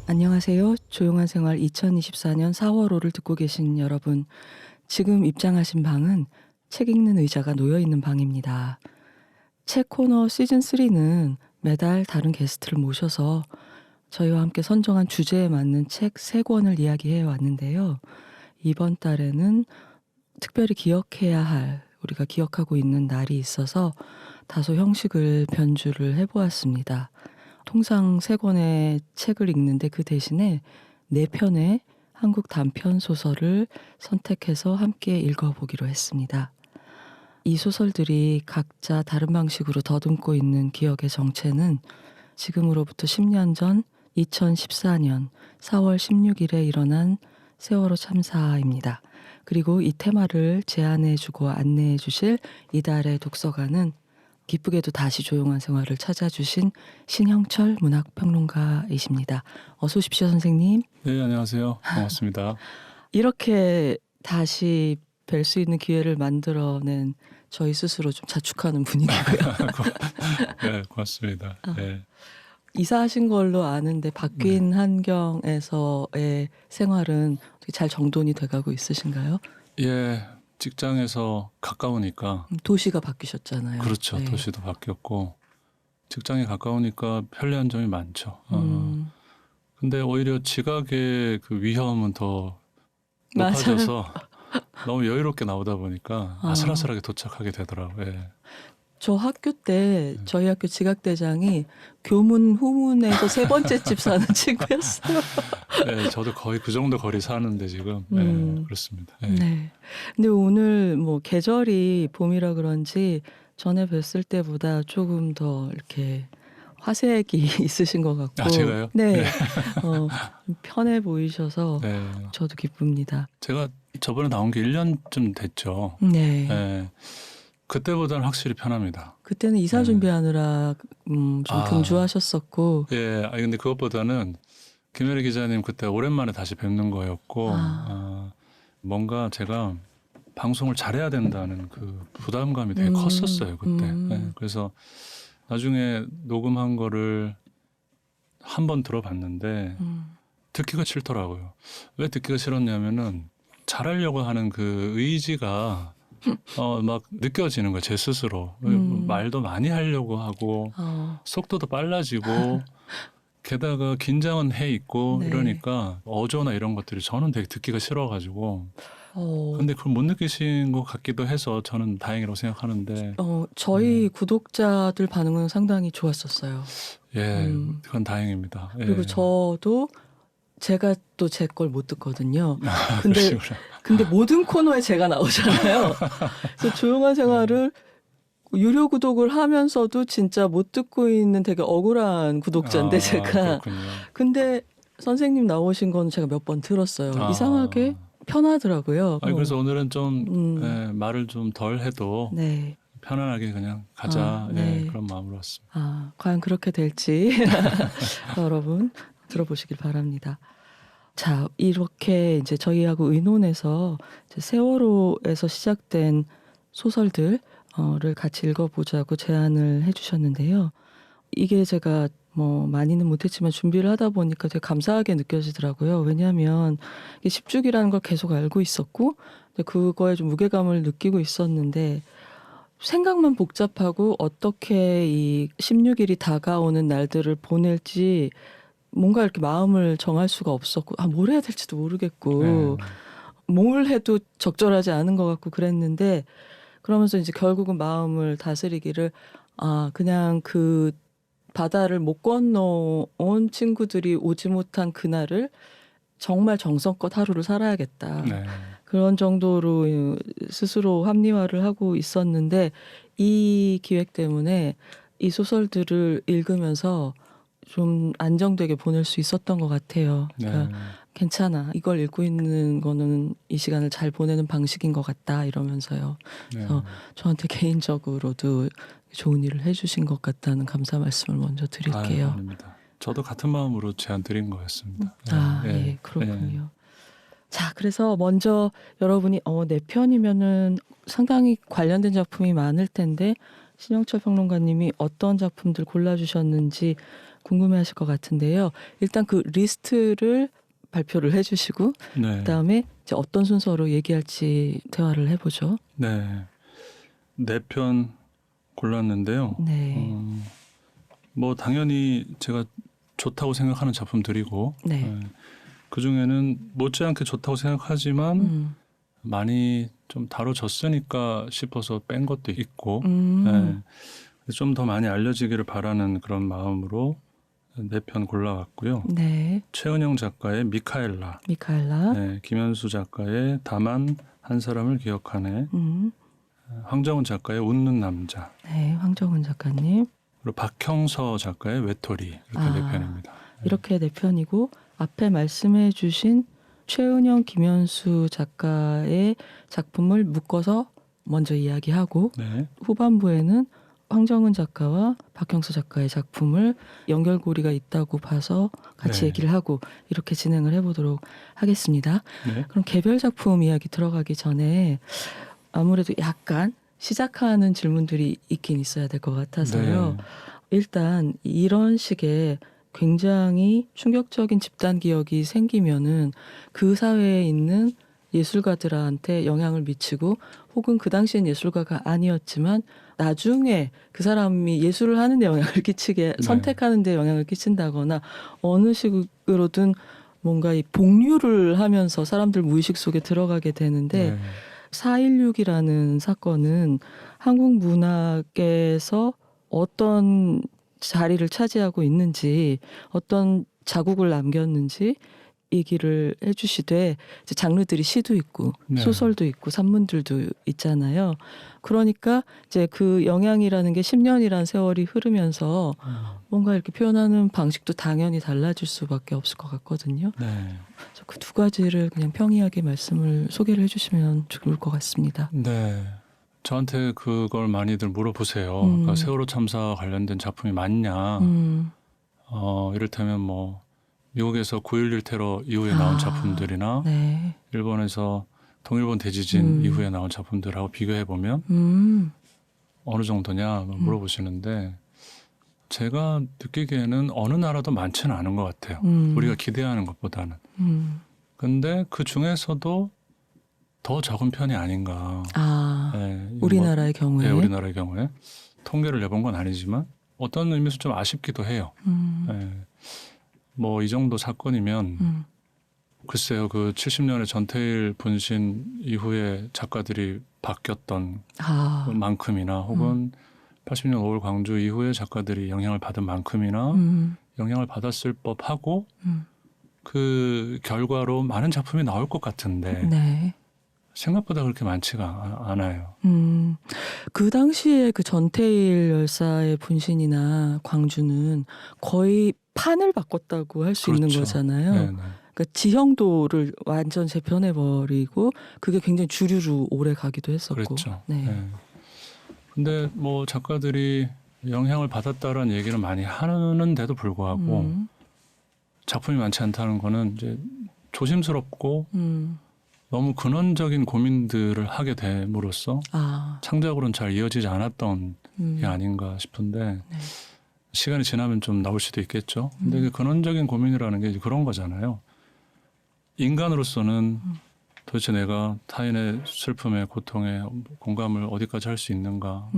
안녕하세요. 조용한 생활 2024년 4월호를 듣고 계신 여러분. 지금 입장하신 방은 책 읽는 의자가 놓여 있는 방입니다. 책 코너 시즌3는 매달 다른 게스트를 모셔서 저희와 함께 선정한 주제에 맞는 책 3권을 이야기해 왔는데요. 이번 달에는 특별히 기억해야 할, 우리가 기억하고 있는 날이 있어서 다소 형식을 변주를 해보았습니다. 통상 3권의 책을 읽는데 그 대신에 4편의 한국 단편 소설을 선택해서 함께 읽어보기로 했습니다. 이 소설들이 각자 다른 방식으로 더듬고 있는 기억의 정체는 지금으로부터 10년 전 2014년 4월 16일에 일어난 세월호 참사입니다. 그리고 이 테마를 제안해주고 안내해주실 이달의 독서가는 기쁘게도 다시 조용한 생활을 찾아주신 신형철 문학평론가이십니다. 어서 오십시오, 선생님. 네, 안녕하세요. 반갑습니다. 이렇게 다시 뵐 수 있는 기회를 만들어낸 저희 스스로 좀 자축하는 분위기고요. 네, 고맙습니다. 네. 이사하신 걸로 아는데 바뀐 환경에서의 생활은 어떻게 잘 정돈이 돼가고 있으신가요? 예, 직장에서 가까우니까. 도시가 바뀌셨잖아요. 그렇죠. 네. 도시도 바뀌었고 직장에 가까우니까 편리한 점이 많죠. 근데 오히려 지각의 그 위험은 더 높아져서 너무 여유롭게 나오다 보니까 아슬아슬하게 도착하게 되더라고요. 예. 저 학교 때 저희 학교 지각대장이 교문 후문에서 3번째 집 사는 친구였어요. 네, 저도 거의 그 정도 거리 사는데 지금 그렇습니다. 예. 네. 근데 오늘 뭐 계절이 봄이라 그런지 전에 뵀을 때보다 조금 더 이렇게 화색이 있으신 것 같고. 아, 제가요? 네. 편해 보이셔서 네. 저도 기쁩니다. 제가 저번에 나온 게 1년쯤 됐죠. 네. 예. 그때보다는 확실히 편합니다. 그때는 이사 준비하느라 좀 분주하셨었고. 예, 근데 그것보다는 김혜리 기자님 그때 오랜만에 다시 뵙는 거였고, 뭔가 제가 방송을 잘해야 된다는 그 부담감이 되게 컸었어요, 그때. 예, 그래서 나중에 녹음한 거를 한 번 들어봤는데, 듣기가 싫더라고요. 왜 듣기가 싫었냐면은, 잘하려고 하는 그 의지가 막 느껴지는 거예요, 제 스스로. 말도 많이 하려고 하고 속도도 빨라지고 게다가 긴장은 해 있고 네. 이러니까 어조나 이런 것들이 저는 되게 듣기가 싫어가지고 근데 그걸 못 느끼신 것 같기도 해서 저는 다행이라고 생각하는데 저희 구독자들 반응은 상당히 좋았었어요. 예, 그건 다행입니다. 예. 그리고 저도 제가 또 제 걸 못 듣거든요. 그러시구나. 근데 모든 코너에 제가 나오잖아요. 그래서 조용한 생활을 유료 구독을 하면서도 진짜 못 듣고 있는 되게 억울한 구독자인데 제가. 그렇군요. 근데 선생님 나오신 건 제가 몇 번 들었어요. 이상하게 편하더라고요. 그래서 오늘은 좀 말을 좀 덜 해도 네. 편안하게 그냥 가자. 네. 그런 마음으로 왔습니다. 과연 그렇게 될지 여러분 들어보시길 바랍니다. 자, 이렇게 이제 저희하고 의논해서 이제 세월호에서 시작된 소설들을 같이 읽어보자고 제안을 해주셨는데요. 이게 제가 뭐 많이는 못했지만 준비를 하다 보니까 되게 감사하게 느껴지더라고요. 왜냐하면 10주기라는 걸 계속 알고 있었고 그거에 좀 무게감을 느끼고 있었는데 생각만 복잡하고 어떻게 이 16일이 다가오는 날들을 보낼지 뭔가 이렇게 마음을 정할 수가 없었고 뭘 해야 될지도 모르겠고 뭘 해도 적절하지 않은 것 같고 그랬는데 그러면서 이제 결국은 마음을 다스리기를 그냥 그 바다를 못 건너온 친구들이 오지 못한 그날을 정말 정성껏 하루를 살아야겠다. 네. 그런 정도로 스스로 합리화를 하고 있었는데 이 기획 때문에 이 소설들을 읽으면서 좀 안정되게 보낼 수 있었던 것 같아요. 그러니까 괜찮아. 이걸 읽고 있는 거는 이 시간을 잘 보내는 방식인 것 같다 이러면서요. 그래서 저한테 개인적으로도 좋은 일을 해주신 것 같다는 감사 말씀을 먼저 드릴게요. 아닙니다. 저도 같은 마음으로 제안 드린 거였습니다. 예, 그렇군요. 자, 그래서 먼저 여러분이 내 편이면은 상당히 관련된 작품이 많을 텐데 신영철 평론가님이 어떤 작품들 골라주셨는지 궁금해하실 것 같은데요. 일단 그 리스트를 발표를 해주시고 네. 그다음에 이제 어떤 순서로 얘기할지 대화를 해보죠. 네. 4편 골랐는데요. 네. 뭐 당연히 제가 좋다고 생각하는 작품들이고 네. 그 중에는 못지않게 좋다고 생각하지만 많이 좀 다뤄졌으니까 싶어서 뺀 것도 있고 좀 더 많이 알려지기를 바라는 그런 마음으로 4편 골라왔고요. 네. 최은영 작가의 미카엘라, 미카엘라. 네, 김현수 작가의 다만 한 사람을 기억하네, 황정은 작가의 웃는 남자, 네. 황정은 작가님. 그리고 박형서 작가의 외톨이 이렇게 4편입니다. 이렇게 4편이고 앞에 말씀해 주신 최은영, 김현수 작가의 작품을 묶어서 먼저 이야기하고 네. 후반부에는 황정은 작가와 박형서 작가의 작품을 연결고리가 있다고 봐서 같이 네. 얘기를 하고 이렇게 진행을 해보도록 하겠습니다. 네. 그럼 개별 작품 이야기 들어가기 전에 아무래도 약간 시작하는 질문들이 있긴 있어야 될 것 같아서요. 네. 일단 이런 식의 굉장히 충격적인 집단 기억이 생기면은 그 사회에 있는 예술가들한테 영향을 미치고 혹은 그 당시엔 예술가가 아니었지만 나중에 그 사람이 예술을 하는데 영향을 끼치게 선택하는 데 영향을 끼친다거나 어느 식으로든 뭔가 이 복류를 하면서 사람들 무의식 속에 들어가게 되는데 네. 4.16이라는 사건은 한국 문학에서 어떤 자리를 차지하고 있는지 어떤 자국을 남겼는지 얘기를 해주시되 이제 장르들이 시도 있고 네. 소설도 있고 산문들도 있잖아요. 그러니까 이제 그 영향이라는 게 10년이라는 세월이 흐르면서 뭔가 이렇게 표현하는 방식도 당연히 달라질 수밖에 없을 것 같거든요. 네. 그 두 가지를 그냥 평이하게 말씀을 소개를 해주시면 좋을 것 같습니다. 네. 저한테 그걸 많이들 물어보세요. 그러니까 세월호 참사 관련된 작품이 많냐. 이를테면 뭐 미국에서 9.11 테러 이후에 나온 작품들이나 네. 일본에서 동일본 대지진 이후에 나온 작품들하고 비교해 보면 어느 정도냐 물어보시는데 제가 느끼기에는 어느 나라도 많지는 않은 것 같아요. 우리가 기대하는 것보다는. 근데 그 중에서도 더 적은 편이 아닌가. 네, 우리나라의 경우에. 네, 우리나라의 경우에. 통계를 내본 건 아니지만 어떤 의미에서 좀 아쉽기도 해요. 네. 뭐 이 정도 사건이면 글쎄요. 그 70년의 전태일 분신 이후에 작가들이 바뀌었던 만큼이나 혹은 80년 5월 광주 이후에 작가들이 영향을 받은 만큼이나 영향을 받았을 법하고 그 결과로 많은 작품이 나올 것 같은데 네. 생각보다 그렇게 많지가 않아요. 그 당시에 그 전태일 열사의 분신이나 광주는 거의 판을 바꿨다고 할 수 있는 거잖아요. 네네. 그러니까 지형도를 완전 재편해버리고 그게 굉장히 주류로 오래 가기도 했었고. 그렇죠. 네. 네. 근데 뭐 작가들이 영향을 받았다라는 얘기를 많이 하는데도 불구하고 작품이 많지 않다는 거는 이제 조심스럽고 너무 근원적인 고민들을 하게 됨으로써 창작으로는 잘 이어지지 않았던 게 아닌가 싶은데 네. 시간이 지나면 좀 나올 수도 있겠죠. 근데 그 근원적인 고민이라는 게 그런 거잖아요. 인간으로서는 도대체 내가 타인의 슬픔에 고통에 공감을 어디까지 할 수 있는가.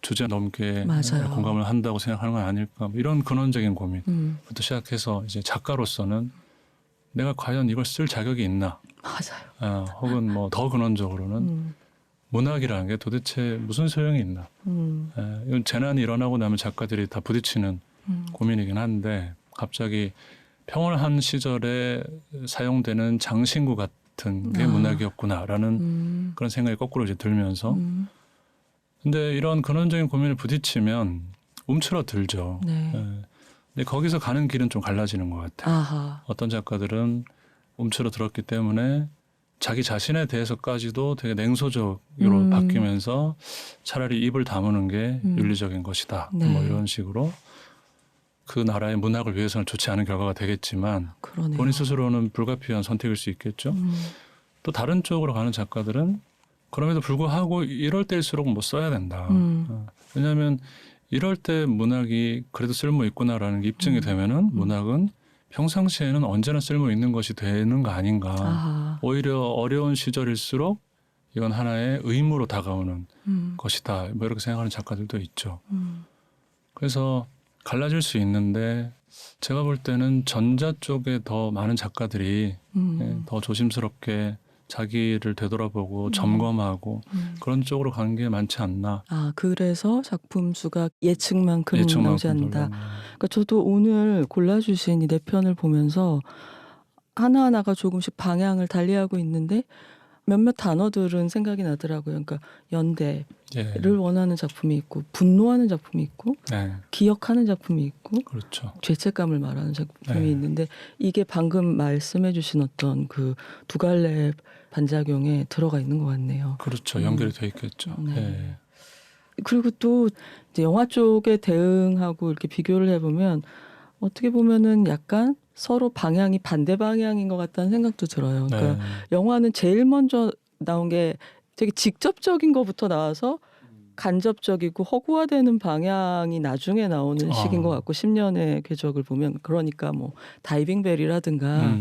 주제 넘게 맞아요. 공감을 한다고 생각하는 건 아닐까. 뭐 이런 근원적인 고민부터 시작해서 이제 작가로서는 내가 과연 이걸 쓸 자격이 있나. 맞아요. 혹은 뭐 더 근원적으로는 문학이라는 게 도대체 무슨 소용이 있나. 이건 재난이 일어나고 나면 작가들이 다 부딪히는 고민이긴 한데 갑자기 평온한 시절에 사용되는 장신구 같은 게 문학이었구나라는 그런 생각이 거꾸로 이제 들면서 근데 이런 근원적인 고민을 부딪히면 움츠러들죠. 네. 근데 거기서 가는 길은 좀 갈라지는 것 같아요. 어떤 작가들은 움츠러들었기 때문에 자기 자신에 대해서까지도 되게 냉소적으로 바뀌면서 차라리 입을 다무는 게 윤리적인 것이다. 네. 뭐 이런 식으로 그 나라의 문학을 위해서는 좋지 않은 결과가 되겠지만 그러네요. 본인 스스로는 불가피한 선택일 수 있겠죠. 또 다른 쪽으로 가는 작가들은 그럼에도 불구하고 이럴 때일수록 뭐 써야 된다. 왜냐하면 이럴 때 문학이 그래도 쓸모 있구나라는 게 입증이 되면은 문학은 평상시에는 언제나 쓸모 있는 것이 되는 거 아닌가. 아하. 오히려 어려운 시절일수록 이건 하나의 의무로 다가오는 음. 것이다. 뭐 이렇게 생각하는 작가들도 있죠. 음. 그래서 갈라질 수 있는데 제가 볼 때는 전자 쪽에 더 많은 작가들이 더 조심스럽게 자기를 되돌아보고 점검하고 그런 쪽으로 가는 게 많지 않나. 아, 그래서 작품 수가 예측만큼 나오지 않는다. 놀랍네. 그러니까 저도 오늘 골라주신 이 네 편을 보면서 하나하나가 조금씩 방향을 달리하고 있는데 몇몇 단어들은 생각이 나더라고요. 그러니까 연대를 예. 원하는 작품이 있고 분노하는 작품이 있고 네, 기억하는 작품이 있고 그렇죠. 죄책감을 말하는 작품이 네. 있는데 이게 방금 말씀해 주신 어떤 그 두 갈래 반작용에 들어가 있는 것 같네요. 그렇죠. 연결이 돼 있겠죠. 네. 예. 그리고 또 이제 영화 쪽에 대응하고 이렇게 비교를 해보면 어떻게 보면은 약간 서로 방향이 반대 방향인 것 같다는 생각도 들어요. 그러니까 네. 영화는 제일 먼저 나온 게 되게 직접적인 것부터 나와서 간접적이고 허구화되는 방향이 나중에 나오는 시기인 것 같고 10년의 궤적을 보면 그러니까 뭐 다이빙벨이라든가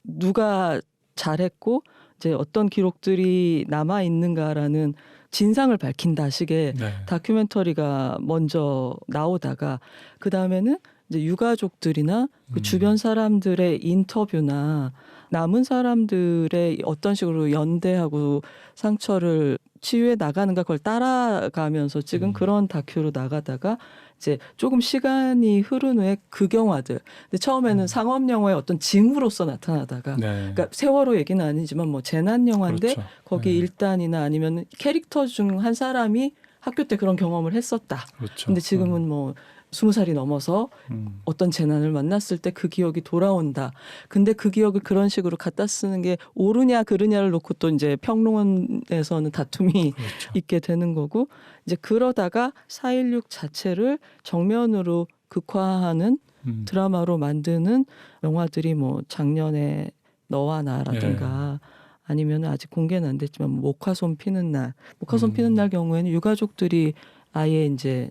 누가 잘했고 이제 어떤 기록들이 남아 있는가라는 진상을 밝힌다 식의 네. 다큐멘터리가 먼저 나오다가 그 다음에는 이제 유가족들이나 그 주변 사람들의 인터뷰나 남은 사람들의 어떤 식으로 연대하고 상처를 치유해 나가는가 그걸 따라가면서 찍은 그런 다큐로 나가다가 이제 조금 시간이 흐른 후에 극영화들. 근데 처음에는 상업 영화의 어떤 징후로서 나타나다가 네. 그러니까 세월호 얘기는 아니지만 뭐 재난 영화인데 그렇죠. 거기 네. 일단이나 아니면 캐릭터 중 한 사람이 학교 때 그런 경험을 했었다. 그렇죠. 근데 지금은 뭐 20살이 넘어서 어떤 재난을 만났을 때 그 기억이 돌아온다. 근데 그 기억을 그런 식으로 갖다 쓰는 게 옳으냐 그르냐를 놓고 또 이제 평론에서는 다툼이 그렇죠. 있게 되는 거고 이제 그러다가 4.16 자체를 정면으로 극화하는 드라마로 만드는 영화들이 뭐 작년에 너와 나라든가 아니면 아직 공개는 안 됐지만 목화솜 피는 날. 목화솜 피는 날 경우에는 유가족들이 아예 이제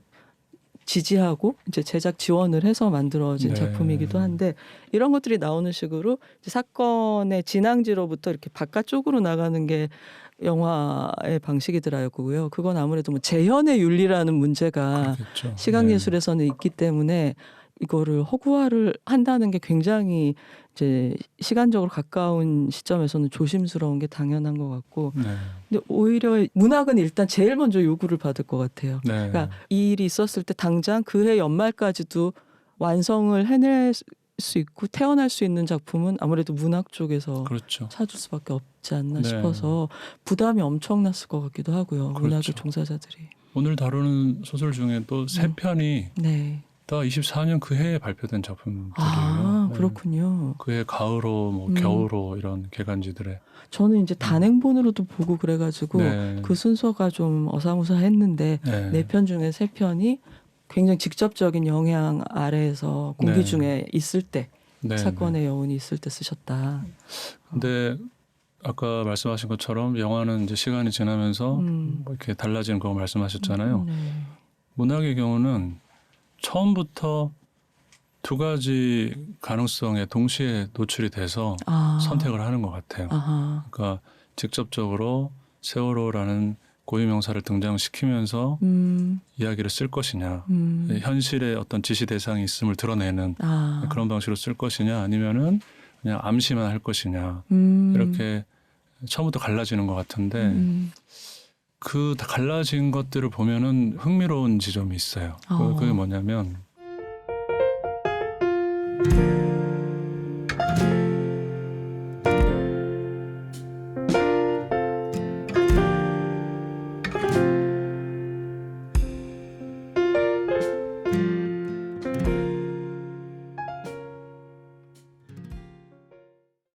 지지하고 이제 제작 지원을 해서 만들어진 네. 작품이기도 한데 이런 것들이 나오는 식으로 이제 사건의 진앙지로부터 이렇게 바깥쪽으로 나가는 게 영화의 방식이더라고요. 그건 아무래도 뭐 재현의 윤리라는 문제가 그렇겠죠. 시각예술에서는 있기 때문에 이거를 허구화를 한다는 게 굉장히 이제 시간적으로 가까운 시점에서는 조심스러운 게 당연한 것 같고 네. 근데 오히려 문학은 일단 제일 먼저 요구를 받을 것 같아요. 네. 그러니까 이 일이 있었을 때 당장 그해 연말까지도 완성을 해낼 수 있고 태어날 수 있는 작품은 아무래도 문학 쪽에서 그렇죠. 찾을 수밖에 없지 않나 네. 싶어서 부담이 엄청났을 것 같기도 하고요. 그렇죠. 문학의 종사자들이. 오늘 다루는 소설 중에 또 세 편이 네. 다 24년 그 해에 발표된 작품들이에요. 아, 네. 그렇군요. 그해 가을호, 뭐 겨울호 이런 개간지들의 저는 이제 단행본으로도 보고 그래가지고 네. 그 순서가 좀 어사무사했는데 네. 네 편 중에 세 편이 굉장히 직접적인 영향 아래에서 공기 네. 중에 있을 때 네. 사건의 여운이 있을 때 쓰셨다. 근데 아까 말씀하신 것처럼 영화는 이제 시간이 지나면서 뭐 이렇게 달라지는 거 말씀하셨잖아요. 네. 문학의 경우는 처음부터 두 가지 가능성에 동시에 노출이 돼서 선택을 하는 것 같아요. 아하. 그러니까 직접적으로 세월호라는 고유명사를 등장시키면서 이야기를 쓸 것이냐, 현실의 어떤 지시 대상이 있음을 드러내는 그런 방식으로 쓸 것이냐, 아니면은 그냥 암시만 할 것이냐, 이렇게 처음부터 갈라지는 것 같은데 그 다 갈라진 것들을 보면은 흥미로운 지점이 있어요. 그게 뭐냐면